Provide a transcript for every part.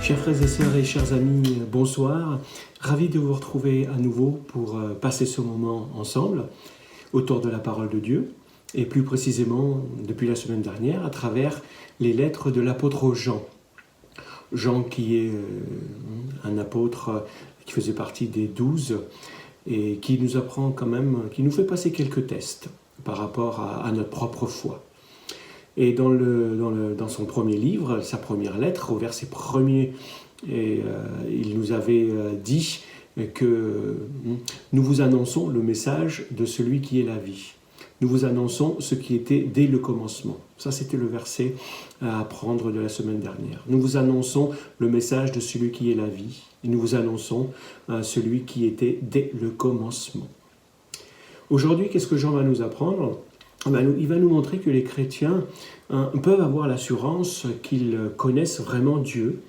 Chers frères et sœurs et chers amis, bonsoir. Ravi de vous retrouver à nouveau pour passer ce moment ensemble autour de la parole de Dieu et plus précisément depuis la semaine dernière à travers les lettres de l'apôtre Jean. Jean qui est un apôtre qui faisait partie des 12 et qui nous apprend quand même, qui nous fait passer quelques tests par rapport à notre propre foi. Et dans son premier livre, sa première lettre, au verset premier, il nous avait dit que nous vous annonçons le message de celui qui est la vie. Nous vous annonçons ce qui était dès le commencement. Ça, c'était le verset à apprendre de la semaine dernière. Nous vous annonçons le message de celui qui est la vie. Et nous vous annonçons celui qui était dès le commencement. Aujourd'hui, qu'est-ce que Jean va nous apprendre ? Il va nous montrer que les chrétiens peuvent avoir l'assurance qu'ils connaissent vraiment Dieu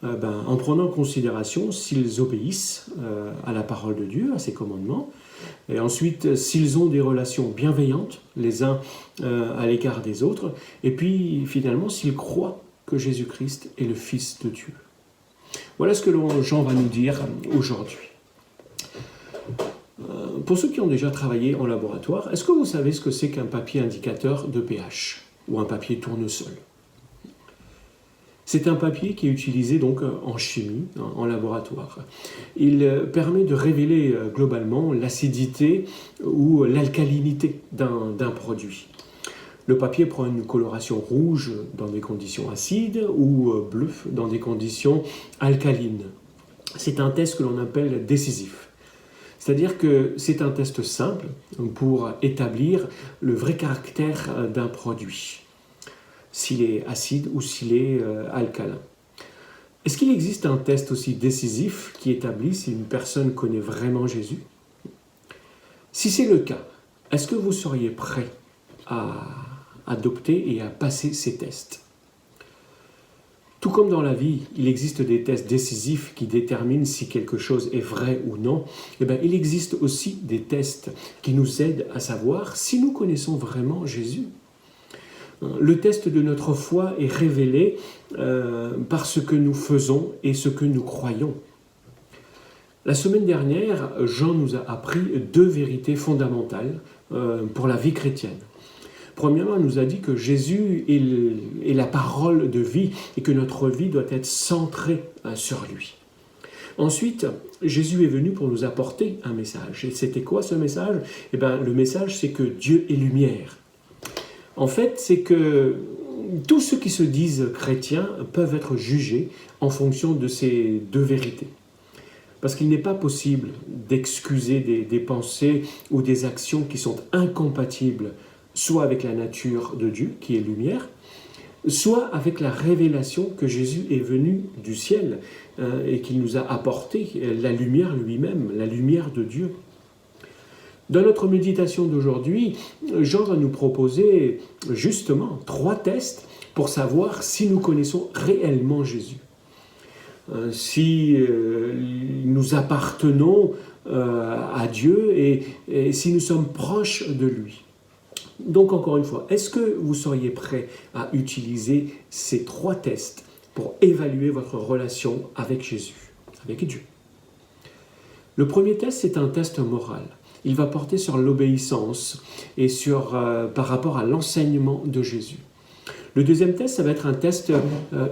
en prenant en considération s'ils obéissent à la parole de Dieu, à ses commandements, et ensuite s'ils ont des relations bienveillantes les uns à l'égard des autres, et puis finalement s'ils croient que Jésus-Christ est le Fils de Dieu. Voilà ce que Jean va nous dire aujourd'hui. Pour ceux qui ont déjà travaillé en laboratoire, est-ce que vous savez ce que c'est qu'un papier indicateur de pH ou un papier tournesol ? C'est un papier qui est utilisé donc en chimie, en laboratoire. Il permet de révéler globalement l'acidité ou l'alcalinité d'un produit. Le papier prend une coloration rouge dans des conditions acides ou bleue dans des conditions alcalines. C'est un test que l'on appelle décisif. C'est-à-dire que c'est un test simple pour établir le vrai caractère d'un produit, s'il est acide ou s'il est alcalin. Est-ce qu'il existe un test aussi décisif qui établit si une personne connaît vraiment Jésus ? Si c'est le cas, est-ce que vous seriez prêt à adopter et à passer ces tests ? Tout comme dans la vie, il existe des tests décisifs qui déterminent si quelque chose est vrai ou non, il existe aussi des tests qui nous aident à savoir si nous connaissons vraiment Jésus. Le test de notre foi est révélé par ce que nous faisons et ce que nous croyons. La semaine dernière, Jean nous a appris deux vérités fondamentales pour la vie chrétienne. Premièrement, il nous a dit que Jésus est la parole de vie et que notre vie doit être centrée sur lui. Ensuite, Jésus est venu pour nous apporter un message. Et c'était quoi ce message ? Le message, c'est que Dieu est lumière. En fait, c'est que tous ceux qui se disent chrétiens peuvent être jugés en fonction de ces deux vérités. Parce qu'il n'est pas possible d'excuser des pensées ou des actions qui sont incompatibles soit avec la nature de Dieu, qui est lumière, soit avec la révélation que Jésus est venu du ciel et qu'il nous a apporté la lumière lui-même, la lumière de Dieu. Dans notre méditation d'aujourd'hui, Jean va nous proposer justement 3 tests pour savoir si nous connaissons réellement Jésus. Si nous appartenons à Dieu et si nous sommes proches de lui. Donc encore une fois, est-ce que vous seriez prêt à utiliser ces 3 tests pour évaluer votre relation avec Jésus, avec Dieu ? Le premier test, c'est un test moral. Il va porter sur l'obéissance et par rapport à l'enseignement de Jésus. Le deuxième test, ça va être un test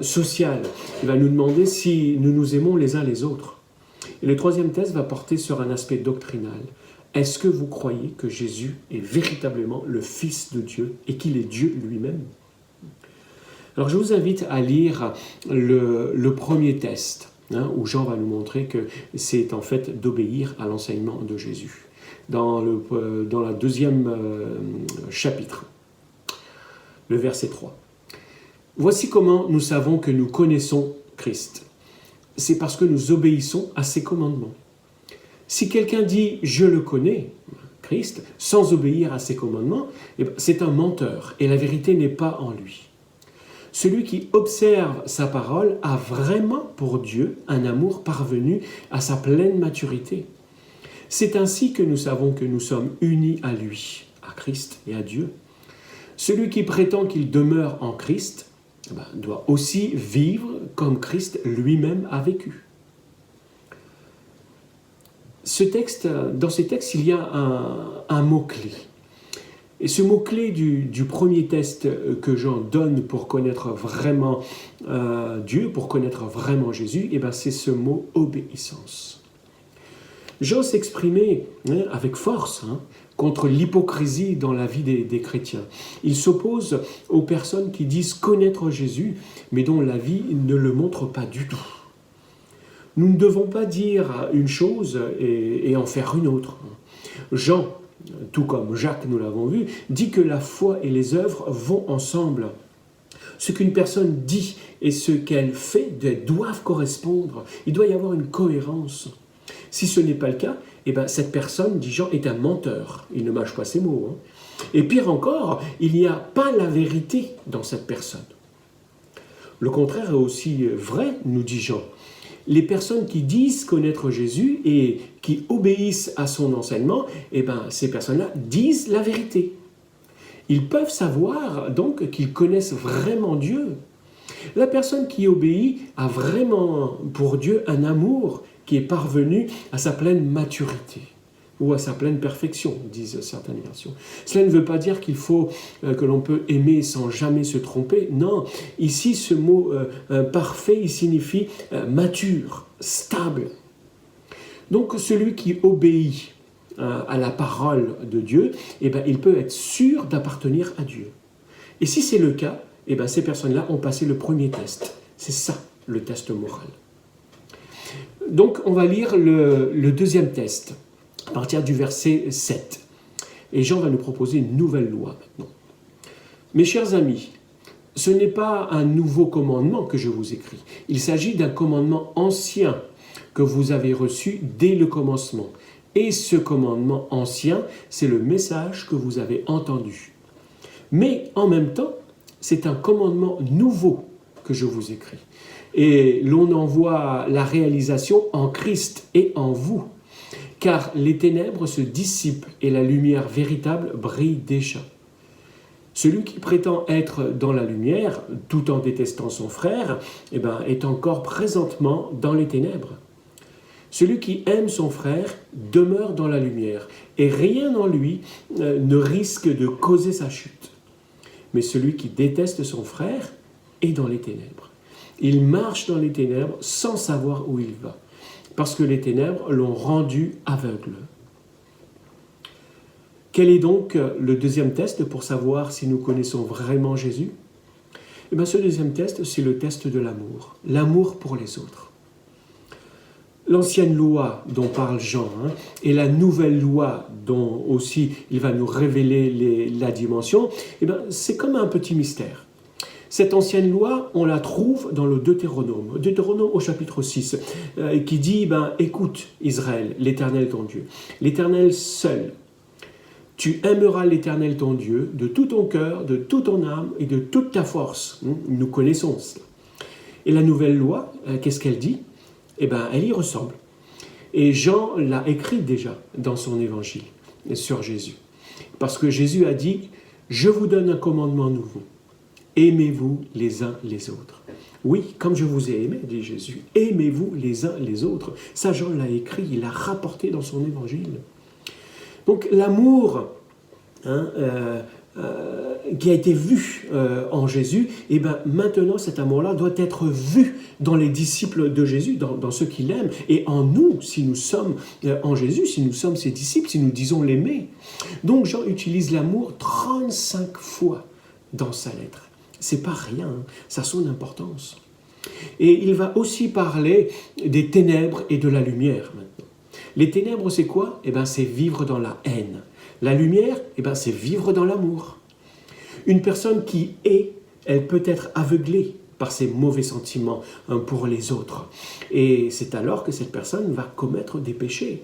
social. Il va nous demander si nous nous aimons les uns les autres. Et le troisième test va porter sur un aspect doctrinal. Est-ce que vous croyez que Jésus est véritablement le Fils de Dieu et qu'il est Dieu lui-même ? Alors je vous invite à lire le premier test, où Jean va nous montrer que c'est en fait d'obéir à l'enseignement de Jésus. Dans la deuxième chapitre, le verset 3. Voici comment nous savons que nous connaissons Christ. C'est parce que nous obéissons à ses commandements. Si quelqu'un dit « je le connais », Christ, sans obéir à ses commandements, c'est un menteur et la vérité n'est pas en lui. Celui qui observe sa parole a vraiment pour Dieu un amour parvenu à sa pleine maturité. C'est ainsi que nous savons que nous sommes unis à lui, à Christ et à Dieu. Celui qui prétend qu'il demeure en Christ doit aussi vivre comme Christ lui-même a vécu. Dans ces textes, il y a un mot-clé. Et ce mot-clé du premier test que Jean donne pour connaître vraiment Dieu, pour connaître vraiment Jésus, c'est ce mot « obéissance ». Jean s'exprimait avec force contre l'hypocrisie dans la vie des chrétiens. Il s'oppose aux personnes qui disent connaître Jésus, mais dont la vie ne le montre pas du tout. Nous ne devons pas dire une chose et en faire une autre. Jean, tout comme Jacques, nous l'avons vu, dit que la foi et les œuvres vont ensemble. Ce qu'une personne dit et ce qu'elle fait doivent correspondre. Il doit y avoir une cohérence. Si ce n'est pas le cas, cette personne, dit Jean, est un menteur. Il ne mâche pas ses mots. Et pire encore, il n'y a pas la vérité dans cette personne. Le contraire est aussi vrai, nous dit Jean. Les personnes qui disent connaître Jésus et qui obéissent à son enseignement, ces personnes-là disent la vérité. Ils peuvent savoir donc qu'ils connaissent vraiment Dieu. La personne qui obéit a vraiment pour Dieu un amour qui est parvenu à sa pleine maturité ou à sa pleine perfection, disent certaines versions. Cela ne veut pas dire qu'il faut que l'on peut aimer sans jamais se tromper. Non, ici ce mot parfait, il signifie mature, stable. Donc celui qui obéit à la parole de Dieu, il peut être sûr d'appartenir à Dieu. Et si c'est le cas, ces personnes-là ont passé le premier test. C'est ça, le test moral. Donc on va lire le deuxième test, à partir du verset 7. Et Jean va nous proposer une nouvelle loi maintenant. Mes chers amis, ce n'est pas un nouveau commandement que je vous écris. Il s'agit d'un commandement ancien que vous avez reçu dès le commencement. Et ce commandement ancien, c'est le message que vous avez entendu. Mais en même temps, c'est un commandement nouveau que je vous écris. Et l'on en voit la réalisation en Christ et en vous. Car les ténèbres se dissipent et la lumière véritable brille déjà. Celui qui prétend être dans la lumière, tout en détestant son frère, est encore présentement dans les ténèbres. Celui qui aime son frère demeure dans la lumière, et rien en lui ne risque de causer sa chute. Mais celui qui déteste son frère est dans les ténèbres. Il marche dans les ténèbres sans savoir où il va, parce que les ténèbres l'ont rendu aveugle. Quel est donc le deuxième test pour savoir si nous connaissons vraiment Jésus ? Ce deuxième test, c'est le test de l'amour. L'amour pour les autres. L'ancienne loi dont parle Jean et la nouvelle loi dont aussi il va nous révéler la dimension, c'est comme un petit mystère. Cette ancienne loi, on la trouve dans le Deutéronome au chapitre 6, qui dit « Écoute Israël, l'Éternel ton Dieu, l'Éternel seul. Tu aimeras l'Éternel ton Dieu de tout ton cœur, de toute ton âme et de toute ta force. » Nous connaissons cela. Et la nouvelle loi, qu'est-ce qu'elle dit ? Elle y ressemble. Et Jean l'a écrit déjà dans son évangile sur Jésus. Parce que Jésus a dit « Je vous donne un commandement nouveau. Aimez-vous les uns les autres. » Oui, comme je vous ai aimé, dit Jésus, aimez-vous les uns les autres. Ça, Jean l'a écrit, il l'a rapporté dans son évangile. Donc l'amour qui a été vu en Jésus, maintenant cet amour-là doit être vu dans les disciples de Jésus, dans ceux qui l'aiment, et en nous, si nous sommes en Jésus, si nous sommes ses disciples, si nous disons l'aimer. Donc Jean utilise l'amour 35 fois dans sa lettre. C'est pas rien, ça a son importance. Et il va aussi parler des ténèbres et de la lumière maintenant. Les ténèbres, c'est quoi ? C'est vivre dans la haine. La lumière, c'est vivre dans l'amour. Une personne qui hait, elle peut être aveuglée par ses mauvais sentiments pour les autres. Et c'est alors que cette personne va commettre des péchés.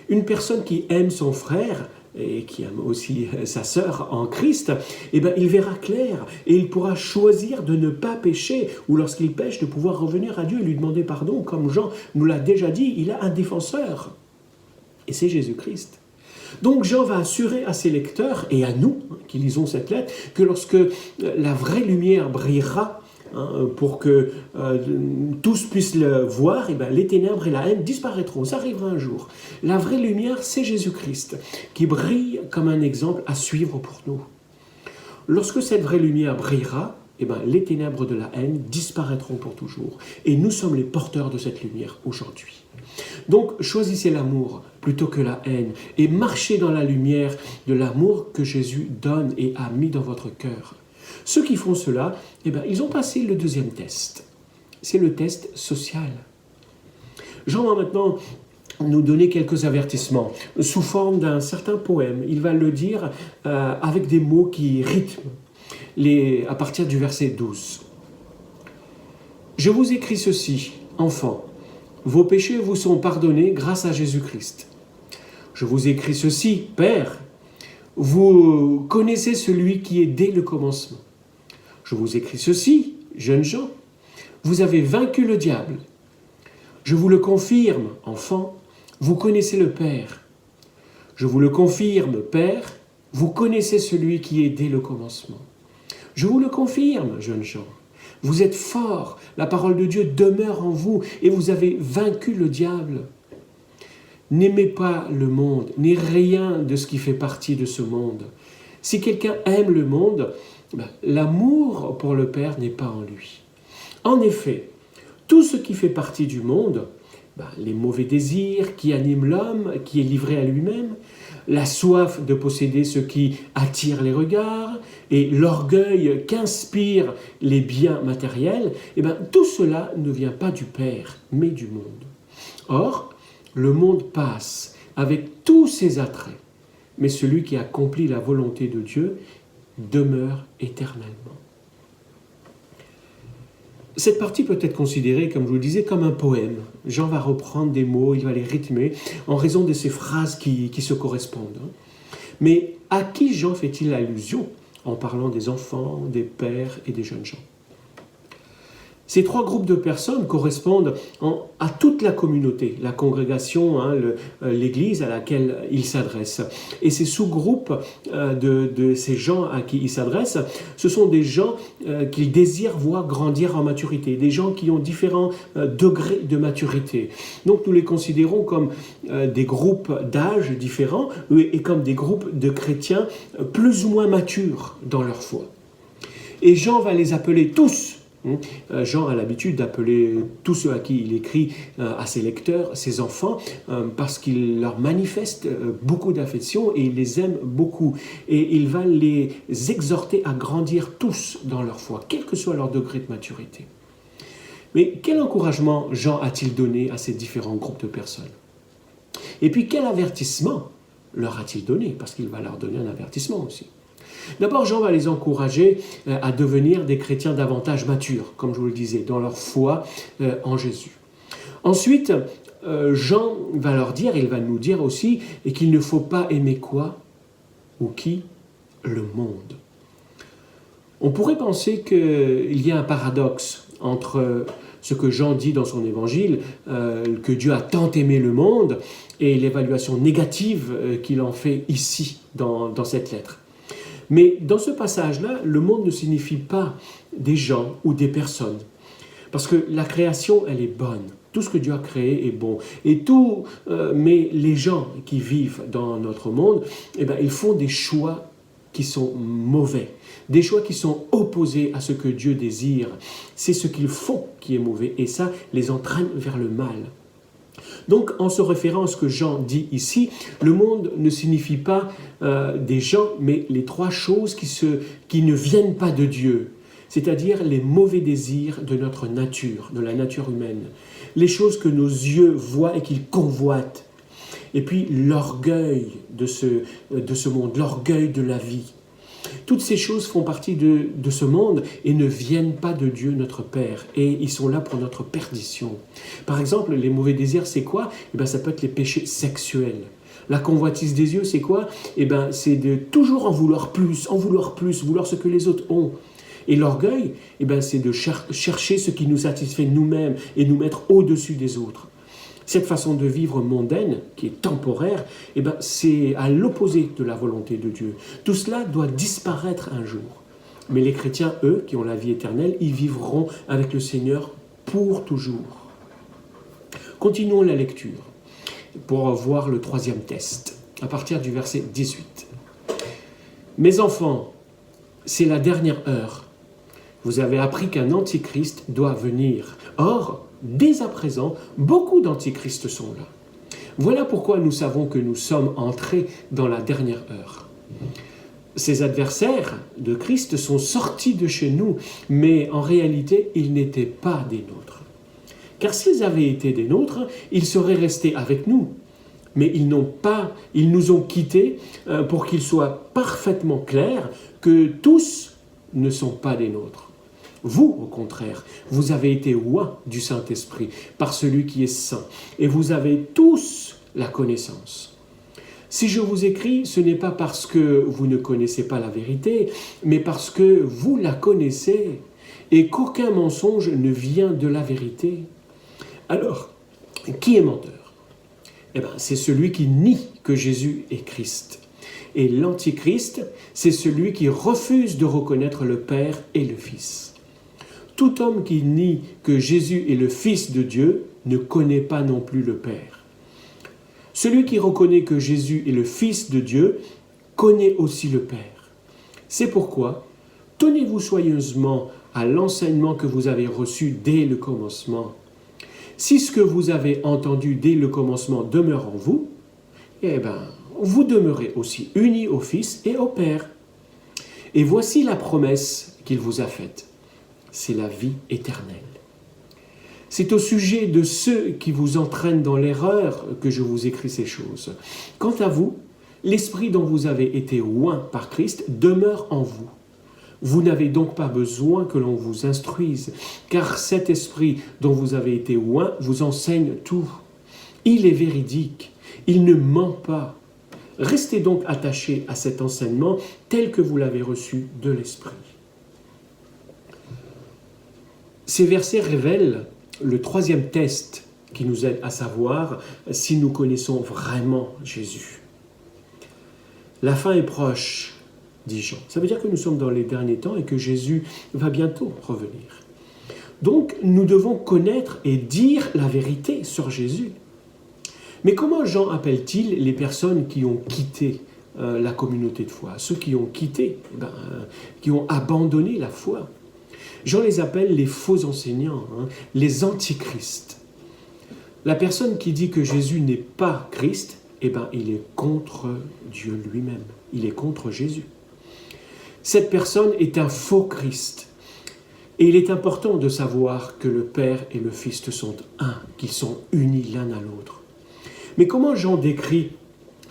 Une personne qui aime son frère et qui aime aussi sa sœur en Christ, il verra clair et il pourra choisir de ne pas pécher ou lorsqu'il pêche de pouvoir revenir à Dieu et lui demander pardon. Comme Jean nous l'a déjà dit, il a un défenseur et c'est Jésus-Christ. Donc Jean va assurer à ses lecteurs, et à nous, qui lisons cette lettre, que lorsque la vraie lumière brillera, pour que tous puissent le voir, et les ténèbres et la haine disparaîtront. Ça arrivera un jour. La vraie lumière, c'est Jésus-Christ, qui brille comme un exemple à suivre pour nous. Lorsque cette vraie lumière brillera, les ténèbres de la haine disparaîtront pour toujours. Et nous sommes les porteurs de cette lumière aujourd'hui. Donc, choisissez l'amour plutôt que la haine et marchez dans la lumière de l'amour que Jésus donne et a mis dans votre cœur. Ceux qui font cela, ils ont passé le deuxième test. C'est le test social. Jean va maintenant nous donner quelques avertissements sous forme d'un certain poème. Il va le dire avec des mots qui rythment à partir du verset 12. « Je vous écris ceci, enfants, vos péchés vous sont pardonnés grâce à Jésus-Christ. Je vous écris ceci, Père, vous connaissez celui qui est dès le commencement. Je vous écris ceci, jeunes gens, vous avez vaincu le diable. Je vous le confirme, enfants, vous connaissez le Père. Je vous le confirme, Père, vous connaissez celui qui est dès le commencement. Je vous le confirme, jeunes gens, vous êtes forts, la parole de Dieu demeure en vous et vous avez vaincu le diable. N'aimez pas le monde, ni rien de ce qui fait partie de ce monde. Si quelqu'un aime le monde, l'amour pour le Père n'est pas en lui. En effet, tout ce qui fait partie du monde, les mauvais désirs qui animent l'homme, qui est livré à lui-même, la soif de posséder ce qui attire les regards et l'orgueil qu'inspirent les biens matériels, tout cela ne vient pas du Père, mais du monde. Or, le monde passe avec tous ses attraits, mais celui qui accomplit la volonté de Dieu demeure éternellement. Cette partie peut être considérée, comme je vous le disais, comme un poème. Jean va reprendre des mots, il va les rythmer en raison de ces phrases qui se correspondent. Mais à qui Jean fait-il allusion en parlant des enfants, des pères et des jeunes gens ? Ces trois groupes de personnes correspondent à toute la communauté, la congrégation, l'Église à laquelle il s'adresse. Et ces sous-groupes de ces gens à qui il s'adresse, ce sont des gens qu'il désire voir grandir en maturité, des gens qui ont différents degrés de maturité. Donc nous les considérons comme des groupes d'âge différents et comme des groupes de chrétiens plus ou moins matures dans leur foi. Et Jean va les appeler tous. Jean a l'habitude d'appeler tous ceux à qui il écrit à ses lecteurs, ses enfants, parce qu'il leur manifeste beaucoup d'affection et il les aime beaucoup. Et il va les exhorter à grandir tous dans leur foi, quel que soit leur degré de maturité. Mais quel encouragement Jean a-t-il donné à ces différents groupes de personnes ? Et puis quel avertissement leur a-t-il donné ? Parce qu'il va leur donner un avertissement aussi. D'abord, Jean va les encourager à devenir des chrétiens davantage matures, comme je vous le disais, dans leur foi en Jésus. Ensuite, Jean va leur dire, il va nous dire aussi, et qu'il ne faut pas aimer quoi ou qui ? Le monde. On pourrait penser qu'il y a un paradoxe entre ce que Jean dit dans son évangile, que Dieu a tant aimé le monde, et l'évaluation négative qu'il en fait ici, dans cette lettre. Mais dans ce passage-là, le monde ne signifie pas des gens ou des personnes. Parce que la création, elle est bonne. Tout ce que Dieu a créé est bon. Mais les gens qui vivent dans notre monde, ils font des choix qui sont mauvais. Des choix qui sont opposés à ce que Dieu désire. C'est ce qu'ils font qui est mauvais. Et ça les entraîne vers le mal. Donc, en se référant à ce que Jean dit ici, le monde ne signifie pas des gens, mais les trois choses qui ne viennent pas de Dieu, c'est-à-dire les mauvais désirs de notre nature, de la nature humaine, les choses que nos yeux voient et qu'ils convoitent, et puis l'orgueil de ce monde, l'orgueil de la vie. Toutes ces choses font partie de ce monde et ne viennent pas de Dieu notre Père. Et ils sont là pour notre perdition. Par exemple, les mauvais désirs, c'est quoi ? Ça peut être les péchés sexuels. La convoitise des yeux, c'est quoi ? C'est de toujours en vouloir plus, vouloir ce que les autres ont. Et l'orgueil, c'est de chercher ce qui nous satisfait nous-mêmes et nous mettre au-dessus des autres. Cette façon de vivre mondaine, qui est temporaire, c'est à l'opposé de la volonté de Dieu. Tout cela doit disparaître un jour. Mais les chrétiens, eux, qui ont la vie éternelle, ils vivront avec le Seigneur pour toujours. Continuons la lecture pour voir le troisième test, à partir du verset 18. « Mes enfants, c'est la dernière heure. Vous avez appris qu'un antichrist doit venir. Or, dès à présent, beaucoup d'antichrists sont là. Voilà pourquoi nous savons que nous sommes entrés dans la dernière heure. Ces adversaires de Christ sont sortis de chez nous, mais en réalité, ils n'étaient pas des nôtres. Car s'ils avaient été des nôtres, ils seraient restés avec nous. Mais ils nous ont quittés pour qu'il soit parfaitement clair que tous ne sont pas des nôtres. Vous, au contraire, vous avez été oints du Saint-Esprit par celui qui est saint, et vous avez tous la connaissance. Si je vous écris, ce n'est pas parce que vous ne connaissez pas la vérité, mais parce que vous la connaissez, et qu'aucun mensonge ne vient de la vérité. Alors, qui est menteur ? C'est celui qui nie que Jésus est Christ. Et l'Antichrist, c'est celui qui refuse de reconnaître le Père et le Fils. Tout homme qui nie que Jésus est le Fils de Dieu ne connaît pas non plus le Père. Celui qui reconnaît que Jésus est le Fils de Dieu connaît aussi le Père. C'est pourquoi, tenez-vous soigneusement à l'enseignement que vous avez reçu dès le commencement. Si ce que vous avez entendu dès le commencement demeure en vous, vous demeurez aussi unis au Fils et au Père. Et voici la promesse qu'il vous a faite. C'est la vie éternelle. C'est au sujet de ceux qui vous entraînent dans l'erreur que je vous écris ces choses. Quant à vous, l'esprit dont vous avez été oint par Christ demeure en vous. Vous n'avez donc pas besoin que l'on vous instruise, car cet esprit dont vous avez été oint vous enseigne tout. Il est véridique, il ne ment pas. Restez donc attachés à cet enseignement tel que vous l'avez reçu de l'esprit. Ces versets révèlent le troisième test qui nous aide à savoir si nous connaissons vraiment Jésus. La fin est proche, dit Jean. Ça veut dire que nous sommes dans les derniers temps et que Jésus va bientôt revenir. Donc, nous devons connaître et dire la vérité sur Jésus. Mais comment Jean appelle-t-il les personnes qui ont quitté la communauté de foi, ceux qui ont quitté, qui ont abandonné la foi? Jean les appelle les faux enseignants, les antichrists. La personne qui dit que Jésus n'est pas Christ, il est contre Dieu lui-même. Il est contre Jésus. Cette personne est un faux Christ. Et il est important de savoir que le Père et le Fils sont un, qu'ils sont unis l'un à l'autre. Mais comment Jean décrit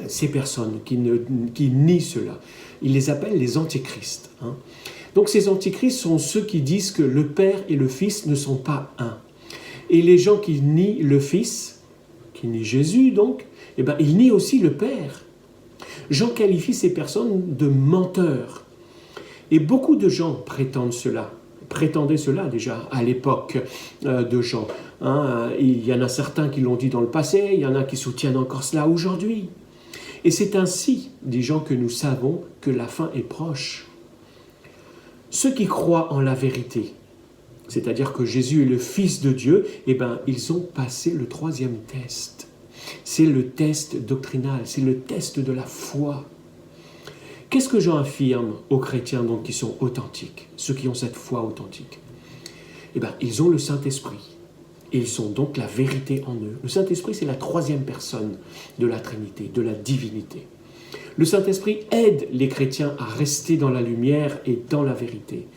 ces personnes qui nient cela? Il les appelle les antichrists. Donc ces antichrists sont ceux qui disent que le Père et le Fils ne sont pas un. Et les gens qui nient le Fils, qui nient Jésus donc, ils nient aussi le Père. Jean qualifie ces personnes de menteurs. Et beaucoup de gens prétendaient cela déjà à l'époque de Jean. Il y en a certains qui l'ont dit dans le passé, il y en a qui soutiennent encore cela aujourd'hui. Et c'est ainsi, dit Jean, que nous savons que la fin est proche. Ceux qui croient en la vérité, c'est-à-dire que Jésus est le Fils de Dieu, ils ont passé le troisième test. C'est le test doctrinal, c'est le test de la foi. Qu'est-ce que Jean affirme aux chrétiens donc, qui sont authentiques, ceux qui ont cette foi authentique? Ils ont le Saint-Esprit. Et ils ont donc la vérité en eux. Le Saint-Esprit, c'est la troisième personne de la Trinité, de la divinité. Le Saint-Esprit aide les chrétiens à rester dans la lumière et dans la vérité.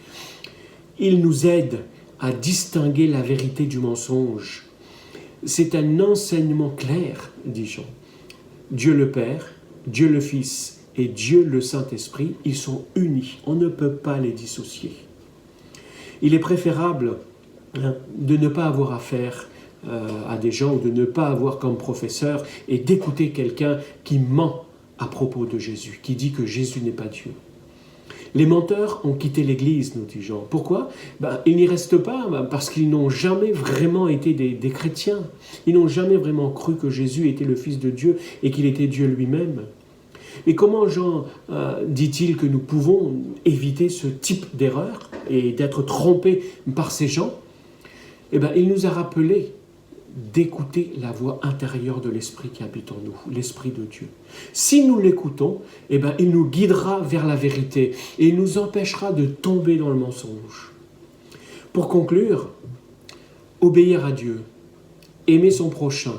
Il nous aide à distinguer la vérité du mensonge. C'est un enseignement clair, dit Jean. Dieu le Père, Dieu le Fils et Dieu le Saint-Esprit, ils sont unis. On ne peut pas les dissocier. Il est préférable de ne pas avoir affaire à des gens ou de ne pas avoir comme professeur et d'écouter quelqu'un qui ment à propos de Jésus, qui dit que Jésus n'est pas Dieu. Les menteurs ont quitté l'Église, nous dit Jean. Pourquoi? Ils n'y restent pas parce qu'ils n'ont jamais vraiment été des chrétiens. Ils n'ont jamais vraiment cru que Jésus était le Fils de Dieu et qu'il était Dieu lui-même. Et comment Jean dit-il que nous pouvons éviter ce type d'erreur et d'être trompés par ces gens? Il nous a rappelé d'écouter la voix intérieure de l'Esprit qui habite en nous, l'Esprit de Dieu. Si nous l'écoutons, il nous guidera vers la vérité et il nous empêchera de tomber dans le mensonge. Pour conclure, obéir à Dieu, aimer son prochain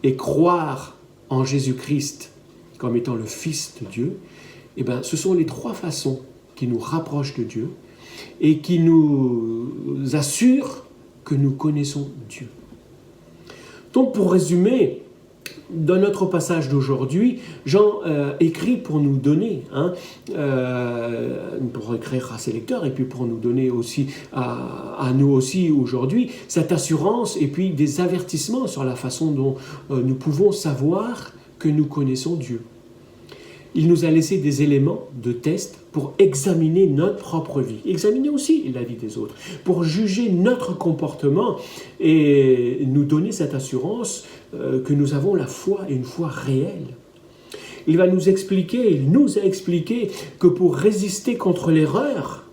et croire en Jésus-Christ comme étant le Fils de Dieu, ce sont les 3 façons qui nous rapprochent de Dieu et qui nous assurent que nous connaissons Dieu. Donc pour résumer, dans notre passage d'aujourd'hui, Jean écrit pour nous donner, pour écrire à ses lecteurs et puis pour nous donner aussi à nous aussi aujourd'hui, cette assurance et puis des avertissements sur la façon dont nous pouvons savoir que nous connaissons Dieu. Il nous a laissé des éléments de test pour examiner notre propre vie, examiner aussi la vie des autres, pour juger notre comportement et nous donner cette assurance que nous avons la foi et une foi réelle. Il nous a expliqué que pour résister contre l'erreur,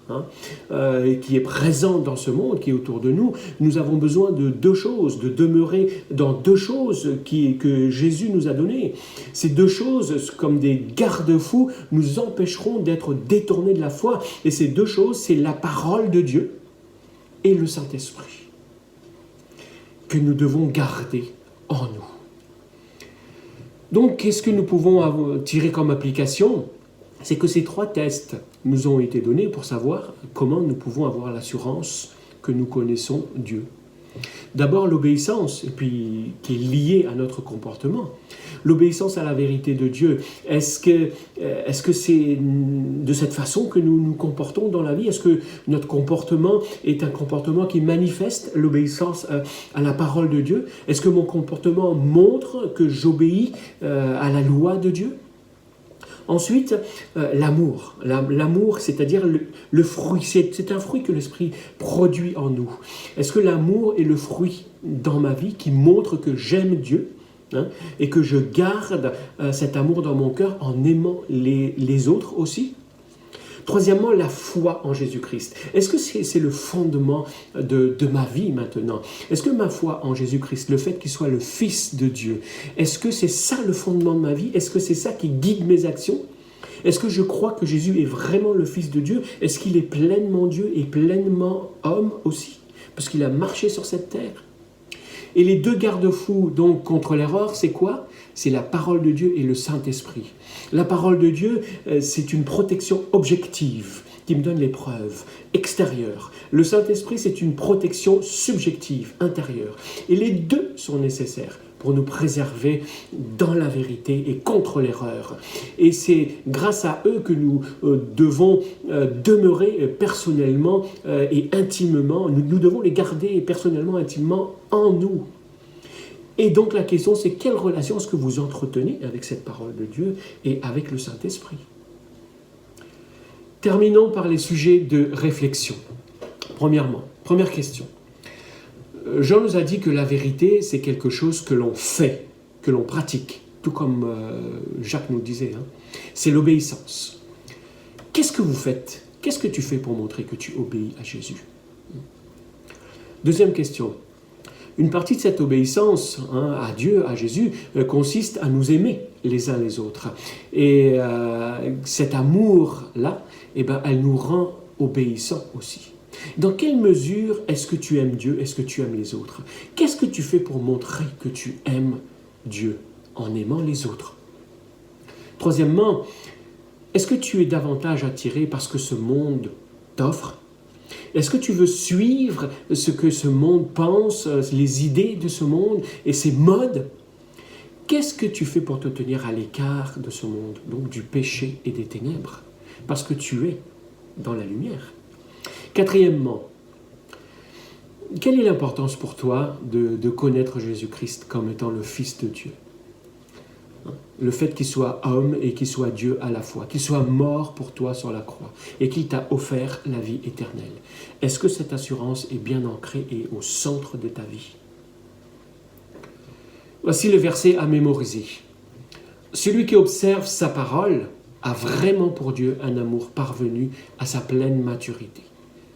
qui est présente dans ce monde, qui est autour de nous, nous avons besoin de 2 choses, de demeurer dans 2 choses que Jésus nous a données. Ces 2 choses, comme des garde-fous, nous empêcheront d'être détournés de la foi. Et ces 2 choses, c'est la parole de Dieu et le Saint-Esprit, que nous devons garder en nous. Donc, qu'est-ce que nous pouvons tirer comme application? C'est que ces 3 tests nous ont été donnés pour savoir comment nous pouvons avoir l'assurance que nous connaissons Dieu. D'abord, l'obéissance, et puis qui est liée à notre comportement. L'obéissance à la vérité de Dieu. Est-ce que c'est de cette façon que nous nous comportons dans la vie? Est-ce que notre comportement est un comportement qui manifeste l'obéissance à la parole de Dieu? Est-ce que mon comportement montre que j'obéis à la loi de Dieu? Ensuite, l'amour. L'amour, c'est-à-dire le fruit. C'est un fruit que l'Esprit produit en nous. Est-ce que l'amour est le fruit dans ma vie qui montre que j'aime Dieu et que je garde cet amour dans mon cœur en aimant les autres aussi? Troisièmement, la foi en Jésus-Christ. Est-ce que c'est le fondement de ma vie maintenant? Est-ce que ma foi en Jésus-Christ, le fait qu'il soit le Fils de Dieu, est-ce que c'est ça le fondement de ma vie? Est-ce que c'est ça qui guide mes actions? Est-ce que je crois que Jésus est vraiment le Fils de Dieu? Est-ce qu'il est pleinement Dieu et pleinement homme aussi? Parce qu'il a marché sur cette terre. Et les 2 garde-fous donc contre l'erreur, c'est quoi? C'est la parole de Dieu et le Saint-Esprit. La parole de Dieu, c'est une protection objective qui me donne les preuves extérieures. Le Saint-Esprit, c'est une protection subjective, intérieure. Et les 2 sont nécessaires pour nous préserver dans la vérité et contre l'erreur. Et c'est grâce à eux que nous devons demeurer personnellement et intimement. Nous devons les garder personnellement, intimement en nous. Et donc la question, c'est quelle relation est-ce que vous entretenez avec cette parole de Dieu et avec le Saint-Esprit? Terminons par les sujets de réflexion. Première question. Jean nous a dit que la vérité, c'est quelque chose que l'on fait, que l'on pratique, tout comme Jacques nous le disait. C'est l'obéissance. Qu'est-ce que vous faites? Qu'est-ce que tu fais pour montrer que tu obéis à Jésus? Deuxième question. Une partie de cette obéissance à Dieu, à Jésus, consiste à nous aimer les uns les autres. Et cet amour-là, elle nous rend obéissants aussi. Dans quelle mesure est-ce que tu aimes Dieu? Est-ce que tu aimes les autres? Qu'est-ce que tu fais pour montrer que tu aimes Dieu en aimant les autres? Troisièmement, est-ce que tu es davantage attiré par ce que ce monde t'offre? Est-ce que tu veux suivre ce que ce monde pense, les idées de ce monde et ses modes? Qu'est-ce que tu fais pour te tenir à l'écart de ce monde, donc du péché et des ténèbres? Parce que tu es dans la lumière. Quatrièmement, quelle est l'importance pour toi de connaître Jésus-Christ comme étant le Fils de Dieu? Le fait qu'il soit homme et qu'il soit Dieu à la fois, qu'il soit mort pour toi sur la croix et qu'il t'a offert la vie éternelle. Est-ce que cette assurance est bien ancrée et au centre de ta vie? Voici le verset à mémoriser. Celui qui observe sa parole a vraiment pour Dieu un amour parvenu à sa pleine maturité.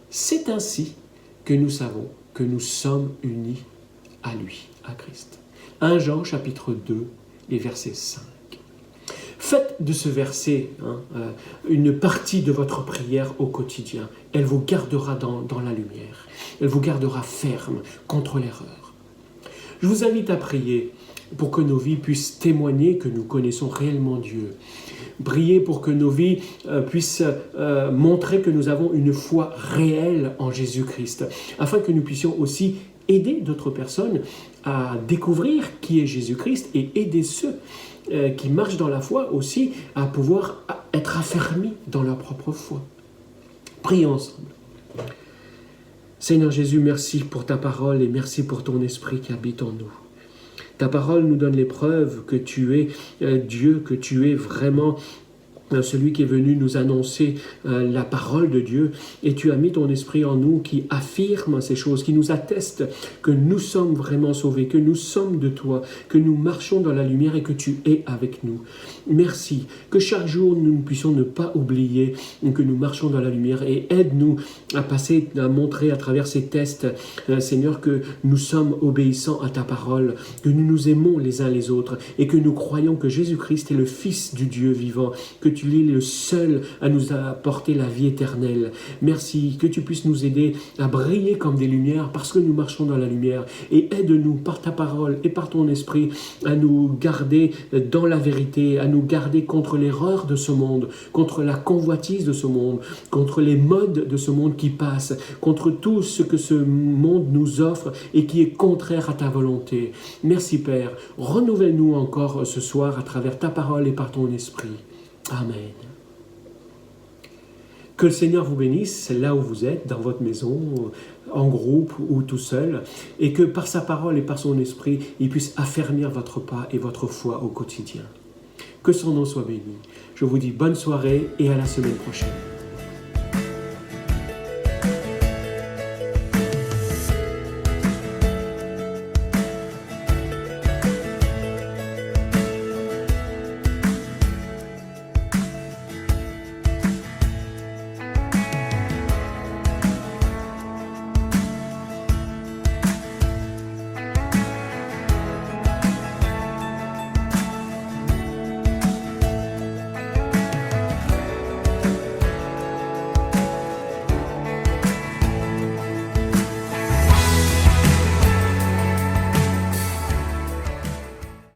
C'est ainsi que nous savons que nous sommes unis à lui, à Christ. 1 Jean chapitre 2 et verset 5. Faites de ce verset une partie de votre prière au quotidien. Elle vous gardera dans la lumière. Elle vous gardera ferme contre l'erreur. Je vous invite à prier pour que nos vies puissent témoigner que nous connaissons réellement Dieu. Prier pour que nos vies puissent montrer que nous avons une foi réelle en Jésus-Christ, afin que nous puissions aussi aider d'autres personnes à découvrir qui est Jésus-Christ et aider ceux qui marchent dans la foi aussi à pouvoir être affermis dans leur propre foi. Prions ensemble. Seigneur Jésus, merci pour ta parole et merci pour ton esprit qui habite en nous. Ta parole nous donne les preuves que tu es Dieu, que tu es vraiment celui qui est venu nous annoncer la parole de Dieu, et tu as mis ton esprit en nous qui affirme ces choses, qui nous atteste que nous sommes vraiment sauvés, que nous sommes de toi, que nous marchons dans la lumière et que tu es avec nous. Merci, que chaque jour nous puissions ne pas oublier que nous marchons dans la lumière, et aide-nous à montrer à travers ces tests, Seigneur, que nous sommes obéissants à ta parole, que nous nous aimons les uns les autres et que nous croyons que Jésus-Christ est le Fils du Dieu vivant, que tu es le seul à nous apporter la vie éternelle. Merci, que tu puisses nous aider à briller comme des lumières parce que nous marchons dans la lumière, et aide-nous par ta parole et par ton esprit à nous garder dans la vérité, à nous garder contre l'erreur de ce monde, contre la convoitise de ce monde, contre les modes de ce monde qui passent, contre tout ce que ce monde nous offre et qui est contraire à ta volonté. Merci Père, renouvelle-nous encore ce soir à travers ta parole et par ton esprit. Amen. Que le Seigneur vous bénisse là où vous êtes, dans votre maison, en groupe ou tout seul, et que par sa parole et par son esprit, il puisse affermir votre pas et votre foi au quotidien. Que son nom soit béni. Je vous dis bonne soirée et à la semaine prochaine.